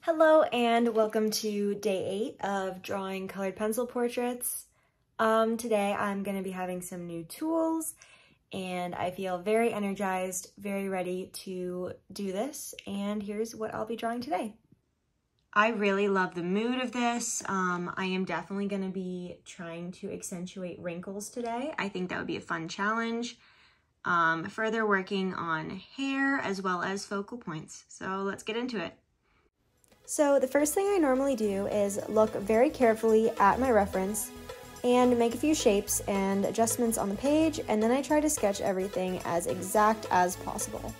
Hello and welcome to day 8 of drawing colored pencil portraits. Today I'm going to be having some new tools and I feel very energized, very ready to do this, and here's what I'll be drawing today. I really love the mood of this. I am definitely going to be trying to accentuate wrinkles today. I think that would be a fun challenge. Further working on hair as well as focal points. So let's get into it. So the first thing I normally do is look very carefully at my reference and make a few shapes and adjustments on the page, and then I try to sketch everything as exact as possible.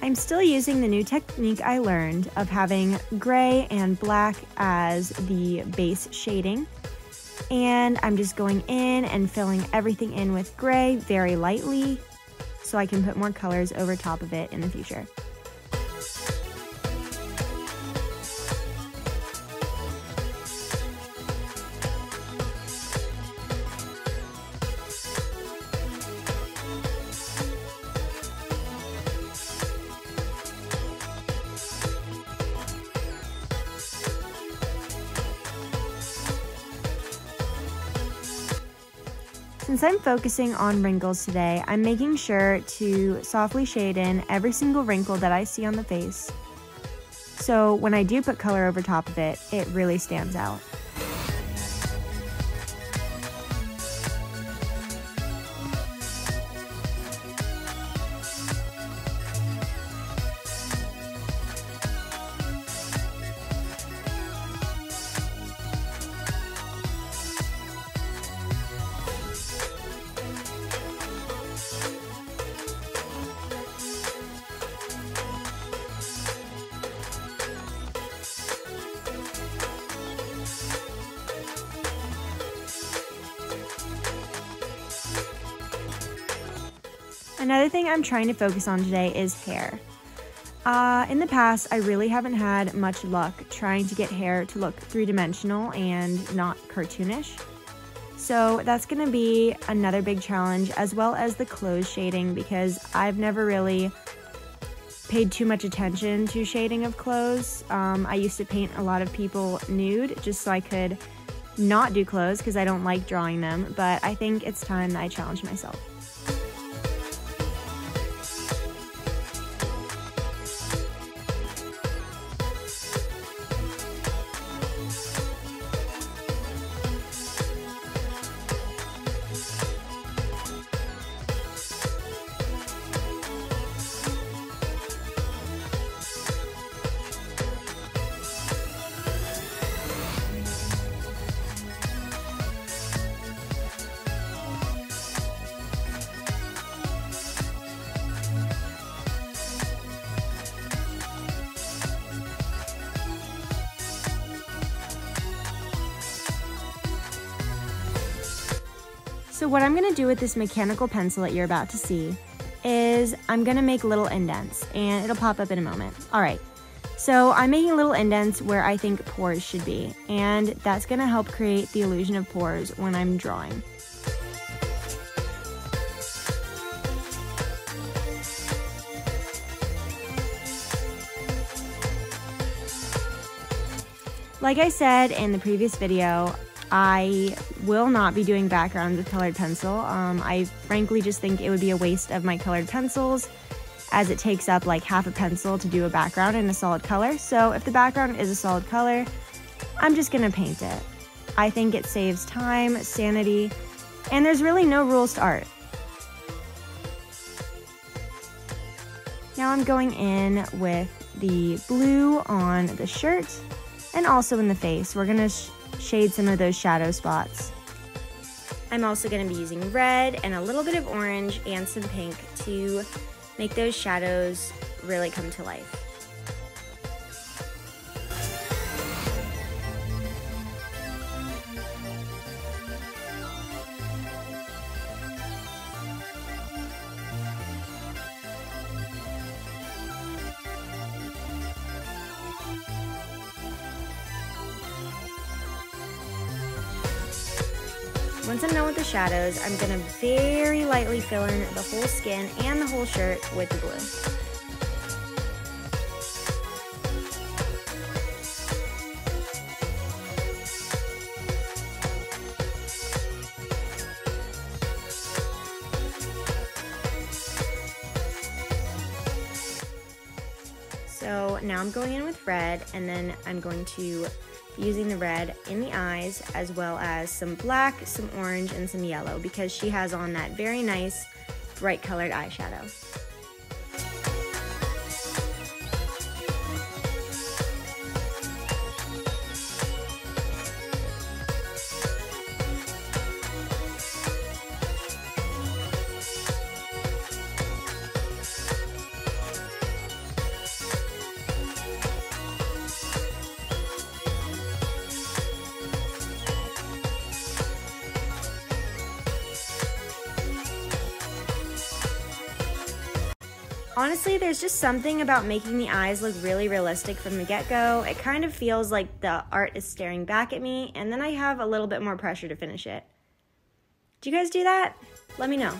I'm still using the new technique I learned of having gray and black as the base shading. And I'm just going in and filling everything in with gray very lightly so I can put more colors over top of it in the future. Since I'm focusing on wrinkles today, I'm making sure to softly shade in every single wrinkle that I see on the face. So when I do put color over top of it, it really stands out. Another thing I'm trying to focus on today is hair. In the past, I really haven't had much luck trying to get hair to look three-dimensional and not cartoonish. So that's going to be another big challenge, as well as the clothes shading, because I've never really paid too much attention to shading of clothes. I used to paint a lot of people nude just so I could not do clothes because I don't like drawing them, but I think it's time that I challenge myself. So what I'm going to do with this mechanical pencil that you're about to see is I'm going to make little indents, and it'll pop up in a moment. Alright, so I'm making little indents where I think pores should be, and that's going to help create the illusion of pores when I'm drawing. Like I said in the previous video, I will not be doing backgrounds with colored pencil. I frankly just think it would be a waste of my colored pencils, as it takes up like half a pencil to do a background in a solid color. So if the background is a solid color, I'm just gonna paint it. I think it saves time, sanity, and there's really no rules to art. Now I'm going in with the blue on the shirt and also in the face. We're gonna shade some of those shadow spots. I'm also going to be using red and a little bit of orange and some pink to make those shadows really come to life. Once I'm done with the shadows, I'm gonna very lightly fill in the whole skin and the whole shirt with the blue. So now I'm going in with red, and then I'm going to be using the red in the eyes, as well as some black, some orange, and some yellow, because she has on that very nice bright colored eyeshadow. Honestly, there's just something about making the eyes look really realistic from the get-go. It kind of feels like the art is staring back at me, and then I have a little bit more pressure to finish it. Do you guys do that? Let me know.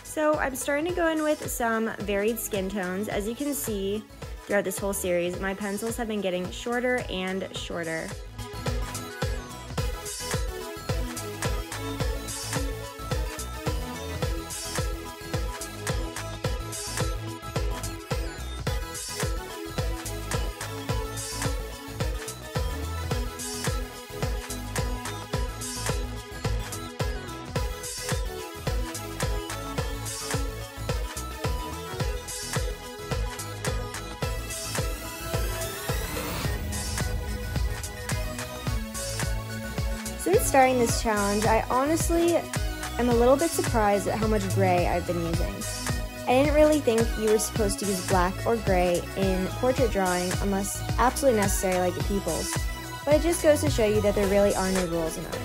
So I'm starting to go in with some varied skin tones. As you can see throughout this whole series, my pencils have been getting shorter and shorter. Since starting this challenge, I honestly am a little bit surprised at how much gray I've been using. I didn't really think you were supposed to use black or gray in portrait drawing unless absolutely necessary, like the pupils, but it just goes to show you that there really are no rules in art.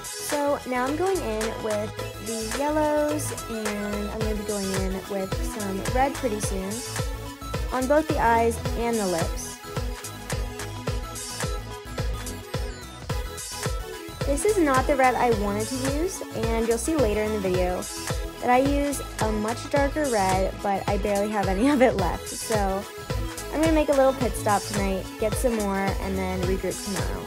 So now I'm going in with the yellows, and I'm going to be going in with some red pretty soon on both the eyes and the lips. This is not the red I wanted to use, and you'll see later in the video that I use a much darker red, but I barely have any of it left. So I'm going to make a little pit stop tonight, get some more, and then regroup tomorrow.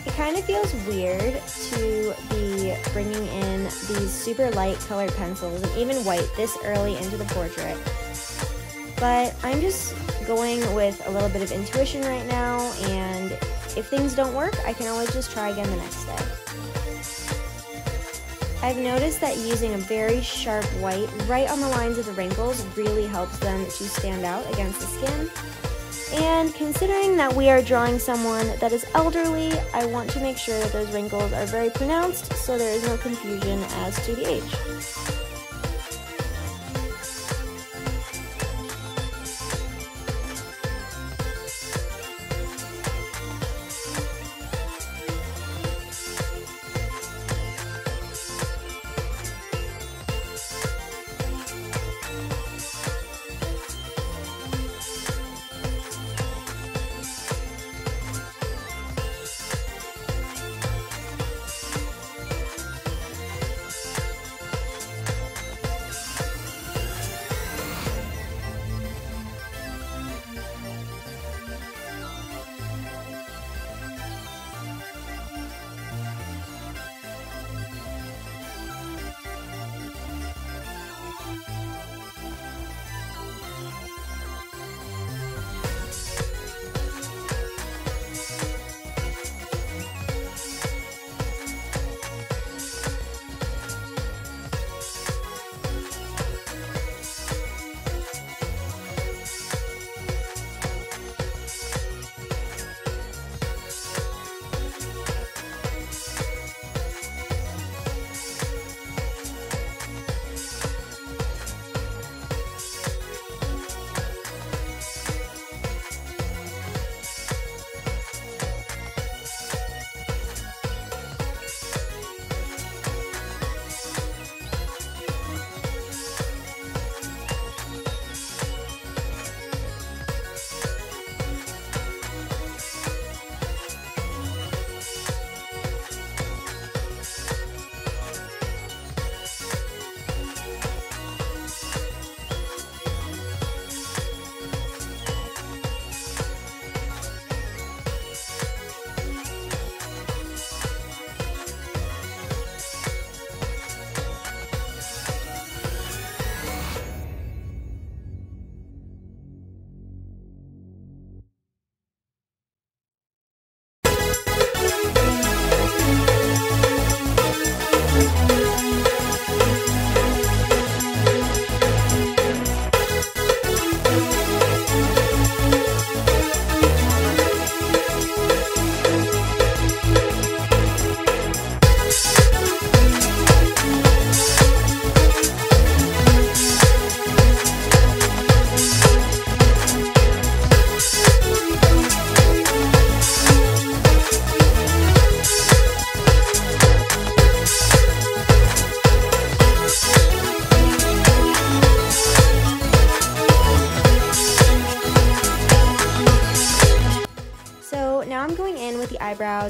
It kind of feels weird to be bringing in these super light colored pencils and even white this early into the portrait, but I'm just going with a little bit of intuition right now, and if things don't work, I can always just try again the next day. I've noticed that using a very sharp white right on the lines of the wrinkles really helps them to stand out against the skin. And considering that we are drawing someone that is elderly, I want to make sure that those wrinkles are very pronounced so there is no confusion as to the age.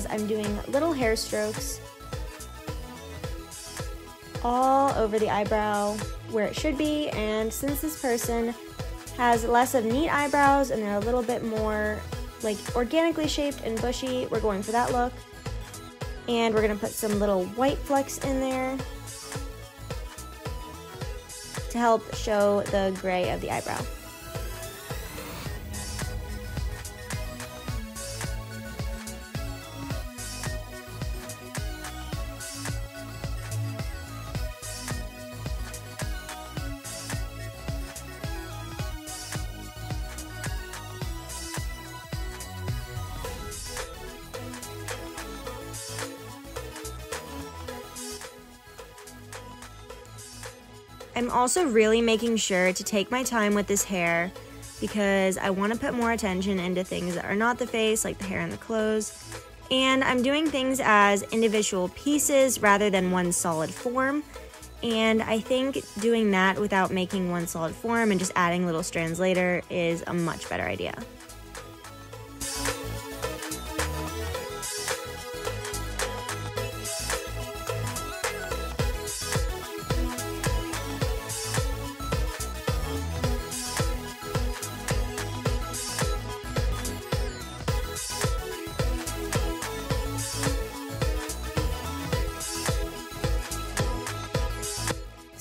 eyebrows, I'm doing little hair strokes all over the eyebrow where it should be. And since this person has less of neat eyebrows and they're a little bit more like organically shaped and bushy, we're going for that look. And we're gonna put some little white flecks in there to help show the gray of the eyebrow. I'm also really making sure to take my time with this hair because I want to put more attention into things that are not the face, like the hair and the clothes. And I'm doing things as individual pieces rather than one solid form. And I think doing that without making one solid form and just adding little strands later is a much better idea.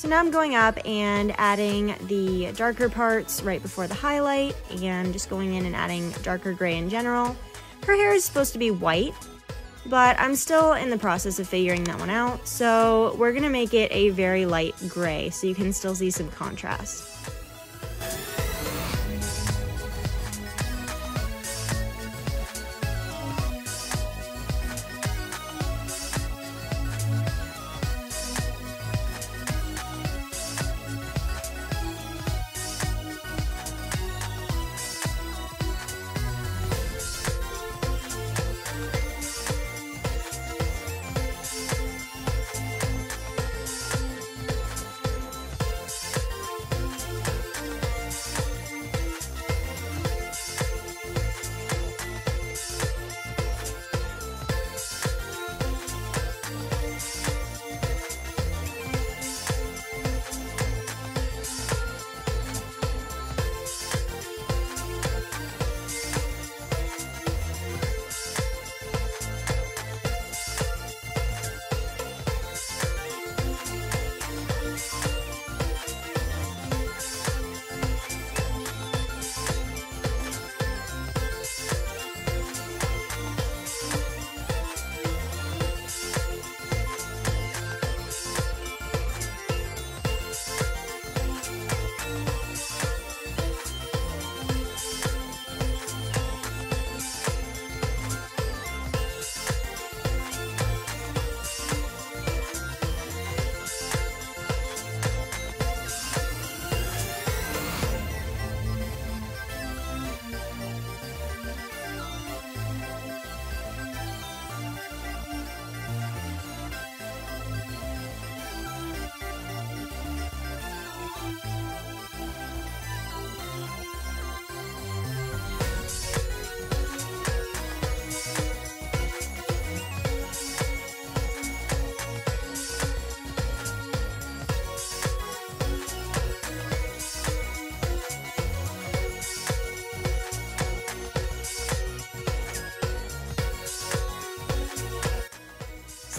So now I'm going up and adding the darker parts right before the highlight and just going in and adding darker gray in general. Her hair is supposed to be white, but I'm still in the process of figuring that one out. So we're gonna make it a very light gray so you can still see some contrast.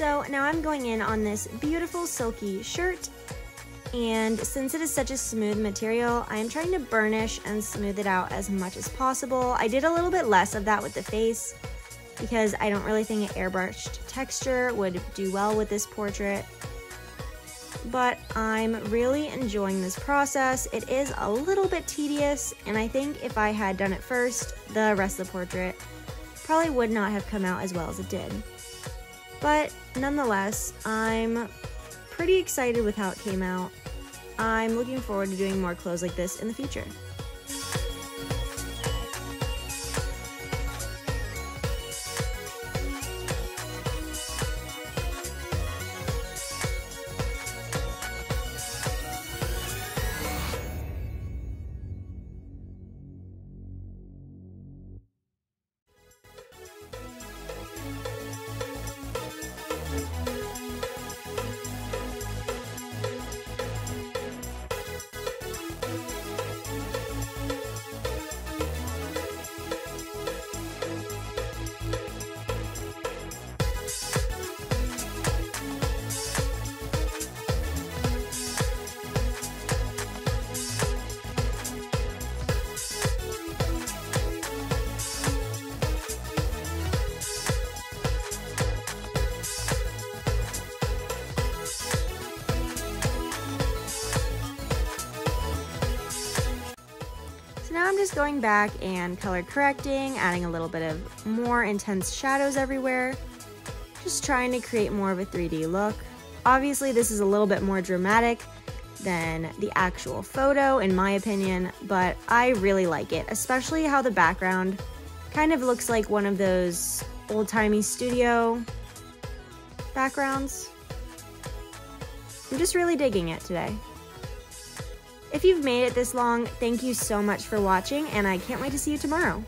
So now I'm going in on this beautiful silky shirt, and since it is such a smooth material, I'm trying to burnish and smooth it out as much as possible. I did a little bit less of that with the face because I don't really think an airbrushed texture would do well with this portrait. But I'm really enjoying this process. It is a little bit tedious, and I think if I had done it first, the rest of the portrait probably would not have come out as well as it did. But nonetheless, I'm pretty excited with how it came out. I'm looking forward to doing more clothes like this in the future. just going back and color correcting, adding a little bit of more intense shadows everywhere. Just trying to create more of a 3D look. Obviously, this is a little bit more dramatic than the actual photo, in my opinion, but I really like it, especially how the background kind of looks like one of those old-timey studio backgrounds. I'm just really digging it today. If you've made it this long, thank you so much for watching, and I can't wait to see you tomorrow.